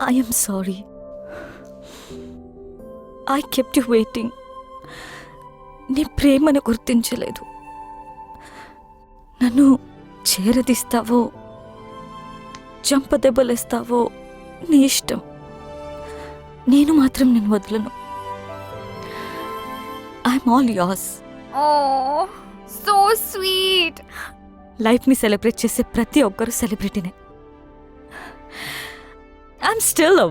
I'm sorry. I kept you waiting. నీ ప్రేమను గుర్తించలేదు. నన్ను చేరదీస్తావో చంపదెబ్బలేస్తావో నీ ఇష్టం. నేను మాత్రం నేను వదలను. I'm all yours. Oh, so sweet. లైఫ్ని సెలబ్రేట్ చేసే ప్రతి ఒక్కరు సెలబ్రిటీనే. I'm still a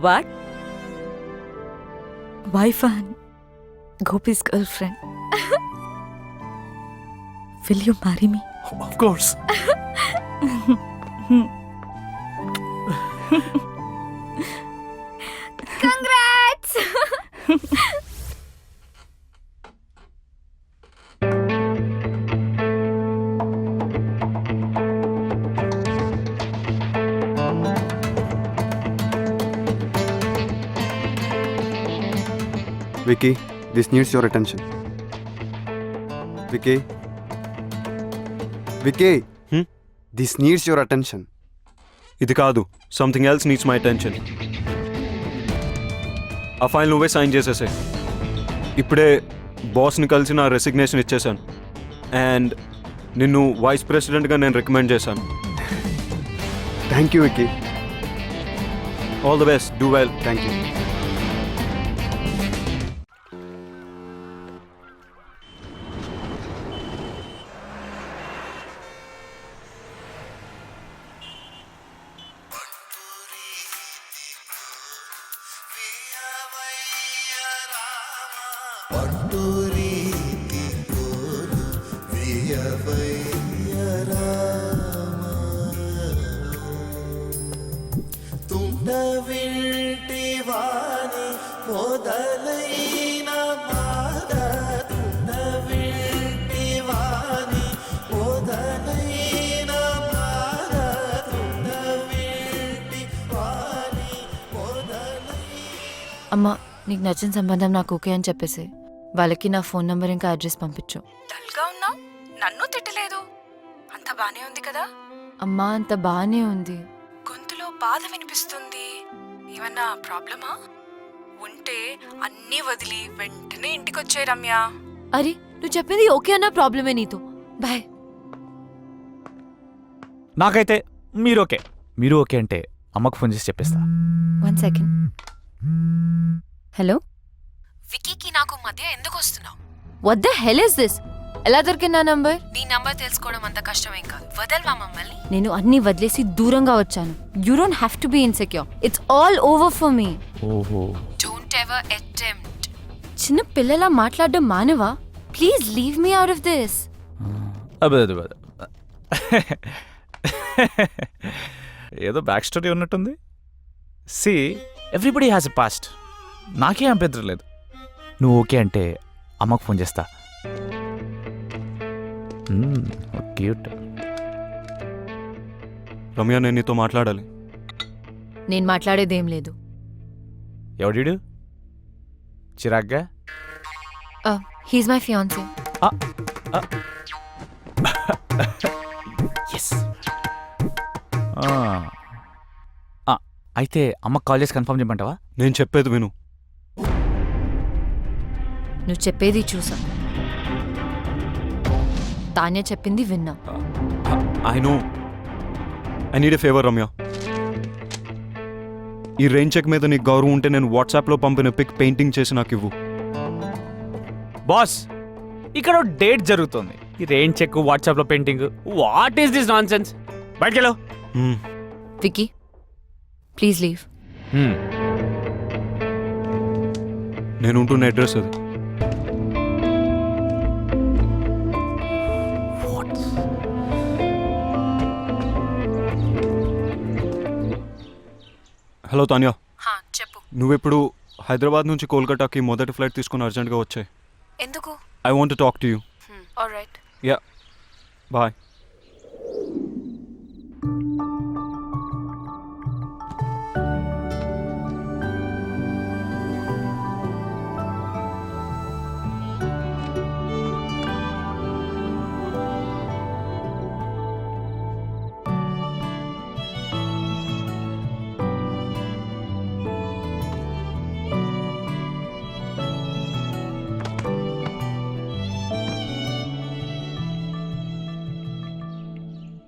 wife and Gopi's girlfriend. Will you marry me? Of course. Congrats. Vicky, this needs your attention. Vicky? Vicky? This needs your attention. ఇది కాదు, something else needs my attention. ఆ file నువ్వే sign చేసేసే. ఇప్పుడే బాస్ని కలిసి నా resignation ఇచ్చేసాను and నిన్ను vice ప్రెసిడెంట్గా నేను రికమెండ్ చేశాను. Thank you, Vicky. All the best, do well. Thank you. అమ్మ, నీకు నచ్చిన సంబంధం నాకు ఓకే అని చెప్పేసి వాళ్ళకి నా ఫోన్ నంబర్ ఇంకా అడ్రస్ పంపించు. డల్గా ఉన్నావు, నన్ను తిట్టలేదు. అంత బానే ఉంది కదా? అమ్మా, అంత బానే ఉంది. గొంతులో బాధ వినిపిస్తుంది. ఏమన్నా ప్రాబ్లమా? ఉంటే అన్నీ వదిలి వెంటనే ఇంటికి వచ్చే రమ్య. అరే, నువ్వు చెప్పింది ఓకే అన్న ప్రాబ్లమే నీతో. బాయ్. నాకైతే మీరు ఓకే అంటే అమ్మకు ఫోన్ చేసి చెప్పేస్తా. 1 సెకండ్. హలో, వికీకి నాకు మధ్య ఎందుకు వస్తున్నావు? What the hell is this? ఎలా దొరికింది నా నంబర్? నీ నంబర్ తెలుసుకోవడం అంత కష్టమేం కాదు. వదల్వా మమ్మల్ని. నేను అన్ని వదిలేసి దూరంగా వచ్చాను. You don't have to be insecure. It's all over for me. ఓహో, డోంట్ ఎవర్ అటెంప్ట్. చిన్న పిల్లలా మాట్లాడడం మానవా? Please leave me out of this. అదే ఏదో బ్యాక్ స్టోరీ ఉన్నట్టుంది. See, everybody has a past. నాకేం అభ్యంతరం లేదు. నువ్వు ఓకే అంటే అమ్మకు ఫోన్ చేస్తా. క్యూట్. రమ్య, నేను నీతో మాట్లాడాలి. నేను మాట్లాడేదేం లేదు. ఎవడీడు? చిరాగ్గా? He's my fiancee. ఎస్. అయితే అమ్మకు కాల్ చేసి కన్ఫర్మ్ చేయమంటావా? నేను చెప్పేది విను. నువ్వు చెప్పేది చూసా, తాన్య చెప్పింది విన్నా. I know. I need a favour Ramya. ఈ రెయిన్ చెక్ మీద నీకు గౌరవం ఉంటే నేను వాట్సాప్లో పంపిన పిక్ పెయింటింగ్ చేసి నాకు ఇవ్వు. బాస్, ఇక్కడ డేట్ జరుగుతుంది. ఈ రెయిన్ చెక్, వాట్సాప్లో painting, what is this nonsense? బయటకెళ్ళు. Vicky, please leave. నేను ఉంటున్న అడ్రస్ అది. హలో తాన్యా, చెప్పు. నువ్వెప్పుడు హైదరాబాద్ నుంచి కోల్కతాకి మొదటి ఫ్లైట్ తీసుకుని అర్జెంట్గా వచ్చాయి. ఎందుకు? I want to talk to you. Alright. Yeah, bye.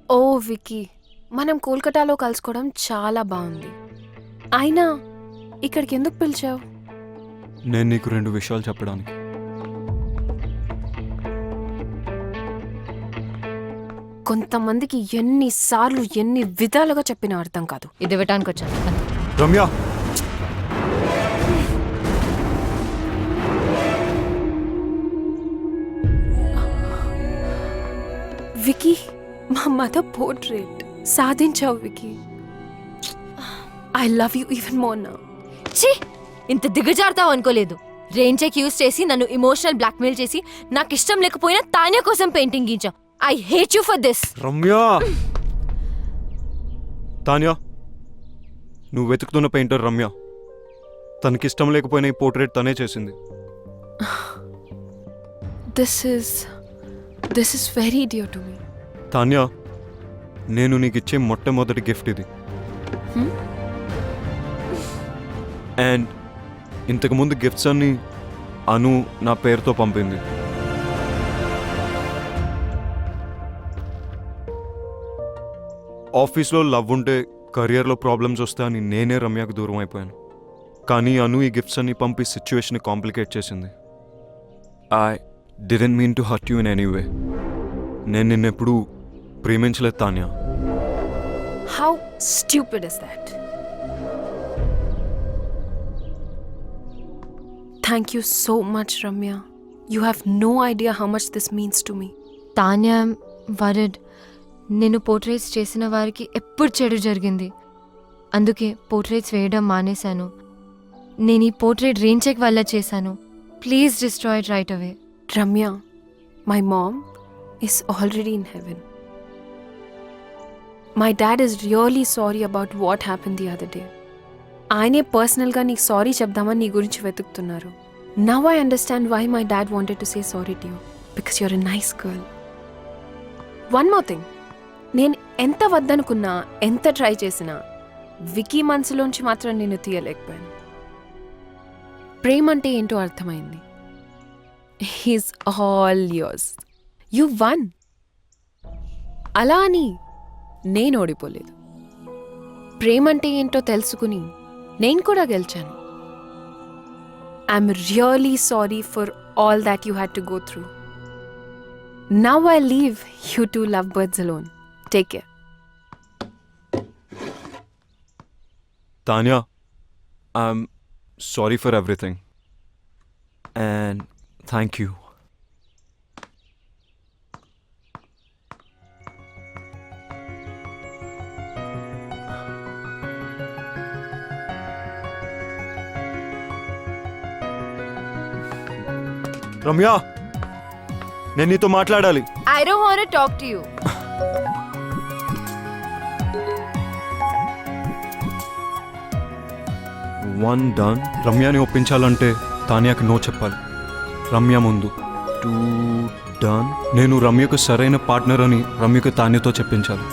ఓ వికీ, మనం కోల్కతాలో కలుసుకోవడం చాలా బాగుంది. అయినా ఇక్కడికి ఎందుకు పిలిచావు? నేను నీకు 2 విషయాలు చెప్పడానికి. కొంతమందికి ఎన్నిసార్లు ఎన్ని విధాలుగా చెప్పినా అర్థం కాదు. ఇది ఇవ్వటానికి వచ్చాను అంతే. రమ్య, వికీ, మా మదర్ పోర్ట్రేట్ సాధించావు Vicky. I love you even more now. ఛీ, ఇంత దిగజారుతావు అనుకోలేదు. రెయిన్ చెక్ యూస్ చేసి నన్ను ఇమోషనల్ బ్లాక్మెయిల్ చేసి నాకు ఇష్టం లేకపోయినా తానే కోసం పెయింటింగ్ గీంచావు. I hate you for this. Ramya. Tanya, నువ్వు వెతుకుతున్న పెయింటర్ రమ్య. తనకిష్టం లేకపోయినా ఈ పోర్ట్రేట్ తనే చేసింది. This is very dear to me. Tanya, నేను నీకు ఇచ్చే మొట్టమొదటి గిఫ్ట్ ఇది. అండ్ ఇంతకుముందు గిఫ్ట్స్ అన్ని అను నా పేరుతో పంపింది. ఆఫీస్లో లవ్ ఉంటే కెరియర్లో ప్రాబ్లమ్స్ వస్తాయని నేనే రమ్యకు దూరం అయిపోయాను. కానీ అను ఈ గిఫ్ట్స్ అన్ని పంపి సిచ్యువేషన్ కాంప్లికేట్ చేసింది. I didn't mean to hurt you in any way. నేను నిన్నెప్పుడు ప్రేమించలేదు Tanya. How stupid is that? Thank you so much Ramya. You have no idea how much this means to me. Tanya వరడ్, నేను పోర్ట్రేట్స్ చేసిన వారికి ఎప్పుడు చెడు జరిగింది. అందుకే పోర్ట్రేట్స్ వేయడం మానేశాను. నేను ఈ పోర్ట్రేట్ రెయిన్ చెక్ వల్ల చేశాను. Please destroy it right away. Ramya, my mom is already in heaven. My dad is really sorry about what happened the other day. ఆయనే పర్సనల్గా నీకు సారీ చెప్దామని నీ గురించి వెతుకుతున్నారు. Now I understand why my dad wanted to say sorry to you. Because you're a nice girl. One more thing. నేను ఎంత వద్దనుకున్నా, ఎంత ట్రై చేసినా వికీ మనసులోంచి మాత్రం నేను తీయలేకపోయాను. ప్రేమ అంటే ఏంటో అర్థమైంది. He's all yours. You won. అలా అని నేను ఓడిపోలేదు. ప్రేమంటే ఏంటో తెలుసుకుని నేను కూడా గెలిచాను. I'm really sorry for all that you had to go through. Now I leave you to love birds alone. Take care. Tanya, I'm sorry for everything. And thank you. Ramya, నేను నీతో మాట్లాడాలి. I don't want to talk to you. One done. రమ్యని ఒప్పించాలంటే తాన్యాకి no చెప్పాలి. రమ్య ముందు 2 done. నేను రమ్యకు సరైన పార్ట్నర్ అని రమ్యకు తాన్యతో చెప్పించాలి.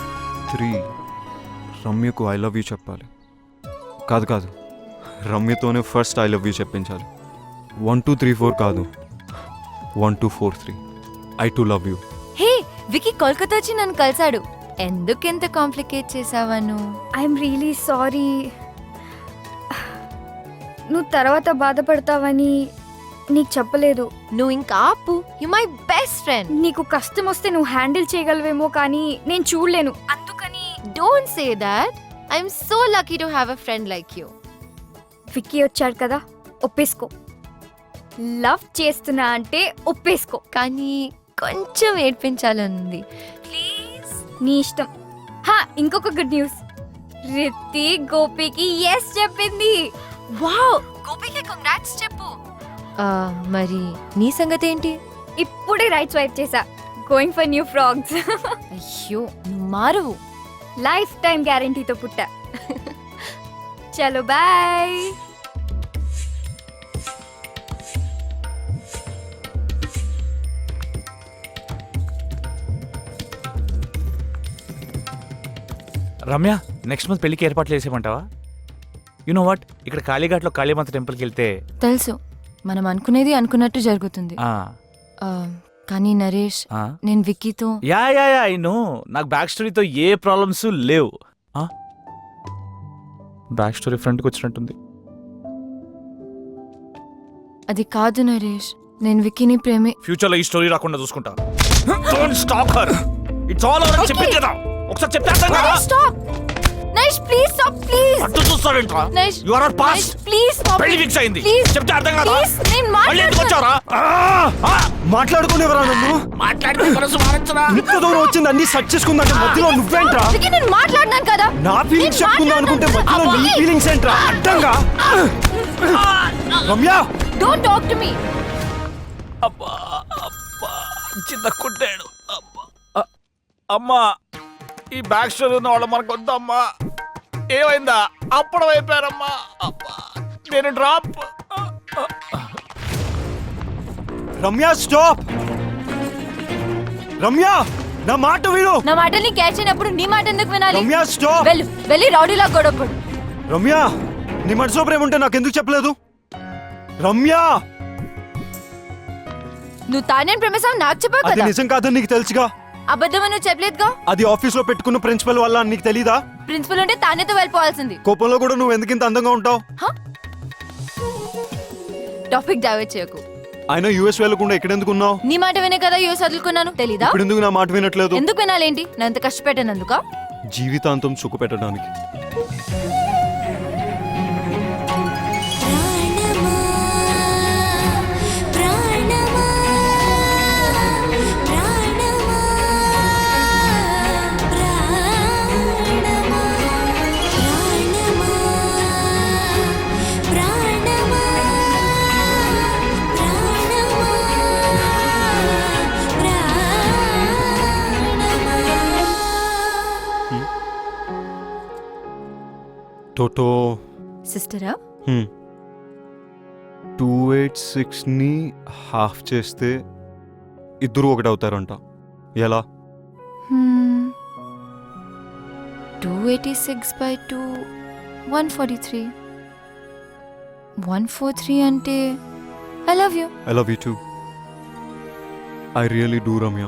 3 రమ్యకు ఐ లవ్ యూ చెప్పాలి. కాదు, రమ్యతోనే ఫస్ట్ ఐ లవ్ యూ చెప్పించాలి. 1 2 3 4 కాదు, 1 2 4 3 I too love you. Hey, Vicky Kolkata వచ్చి నన్ను కలిసాడు. ఎందుకెంత కాంప్లికేట్ చేసావను? I'm really sorry. నువ్వు తర్వాత బాధపడతావని నీకు చెప్పలేదు. నువ్వు ఇంకా ఆపు. You my best friend. నీకు కష్టం వస్తే నువ్వు హ్యాండిల్ చేయగలవేమో కానీ నేను చూడలేను. అందుకని don't say that. I'm so lucky to have a friend like you. Vicky వచ్చాడు కదా, ఒప్పేసుకో. లవ్ చేస్తున్నా అంటే ఒప్పేసుకో. కానీ కొంచెం ఏడ్పించాలనుంది. ప్లీజ్. నీ ఇష్టం. ఇంకొక గుడ్ న్యూస్. రిత్తి గోపికి ఎస్ చెప్పింది. వావ్, గోపికి కంగ్రాట్స్ చెప్పు. మరి నీ సంగతి ఏంటి? ఇప్పుడే రైట్ స్వైప్ చేసా. Going for new frogs. అయ్యో, నువ్వు మారవు. లైఫ్ టైం గ్యారంటీతో పుట్టా. చలో బాయ్. రమ్య, నెక్స్ట్ మంత్ పెళ్ళికి ఏర్పాట్లు చేసేయమంటావా? యు నో వాట్, ఇక్కడ కాళీఘాట్లో కాళీమాత టెంపుల్కి వెళ్తే తెలుసు, మనం అనుకునేది అనుకున్నట్టు జరుగుతుంది. ఆ, కానీ నరేష్ నేను విక్కీతో యా ఐ నో. నాకు బ్యాక్ స్టోరీతో ఏ ప్రాబ్లమ్స్ లేవు. బ్యాక్ స్టోరీ ఫ్రంట్కి వచ్చినట్టుంది. అది కాదు నరేష్, నేను విక్కీని ఫ్యూచర్లో ఈ స్టోరీ రాకుండా చూసుకుంటా. Don't stop her. It's all over. చెప్పింది కదా, ఒకసారి చెప్తే అర్థం కదా. Stop Naresh, please stop, please. అట్టు చూస్తావేంట్రా? Naresh, you are past. Please stop. పెళ్లి ఫిక్స్ అయింది. ప్లీజ్ చెప్తే అర్థం కదా. ప్లీజ్, నేను మళ్ళీ ఎందుకు వచ్చావురా? మాట్లాడుకునేవరా నన్ను? మాట్లాడితే మనసు మారించరా? ఇంత దూరం వచ్చింది అన్ని సెట్ చేసుకుందంటే మధ్యలో నువ్వేంట్రా? విక్కీ, నేను మాట్లాడినాను కదా. నా ఫీలింగ్స్ చెప్పుకుందాం అనుకుంటే మధ్యలో నీ ఫీలింగ్స్ ఏంట్రా? అడ్డంగా. Ramya, don't talk to me. అబ్బా అబ్బా, చిన్న కుట్టాడు. అమ్మా, ఈ బ్యాక్ స్టోరీ ఉన్న వాళ్ళు మనకు వద్దమ్మా. ఏమైందా? అప్పుడు అయిపోయారమ్మా. అబ్బా, నేను డ్రాప్. రమ్య స్టాప్. రమ్య, నా మాట విను. నా మాటల్ని క్యాచ్ అయినప్పుడు నీ మాట ఎందుకు వినాలి? రమ్య స్టాప్. వెళ్ళి రౌడీలా గొడవపడు. రమ్య, నీ మనసులో ప్రేమ ఉంటే నాకు ఎందుకు చెప్పలేదు? రమ్య, నువ్వు తానేని ప్రేమిస్తావు నాకు చెప్పావు అది కదా. నిజం కాదని నీకు తెలుసుగా. అబద్ధం నువ్వు చెప్పలేదుగా. అది ఆఫీస్ లో పెట్టుకున్న ప్రిన్సిపల్ వల్ల అని నీకు తెలీదా? ప్రిన్సిపల్ ఉంటే తానేతో వెళ్ళిపోవాల్సింది. కోపంలో కూడా నువ్వు ఎందుకు ఇంత అందంగా ఉంటావు? టాపిక్ డైవర్ట్ చేయకు. ఆయన యూఎస్ వెళ్ళకుండా ఎక్కడెందుకు ఉన్నావు? నీ మాట వినే కదా యూఎస్ వదులుకున్నాను, తెలీదా? ఇప్పుడు ఎందుకు నా మాట వినట్లేదు? ఎందుకు వినాలేంటి? నేను అంత కష్టపెట్టానందుక. జీవితాంతం సుఖ పెట్టడానికి. టోటో సిస్టరా? 286ని హాఫ్ చేస్తే ఇద్దరు ఒకటవుతారంట. ఎలా? 286/2 143. 143 అంటే I love you. I love you two. I really do Ramya.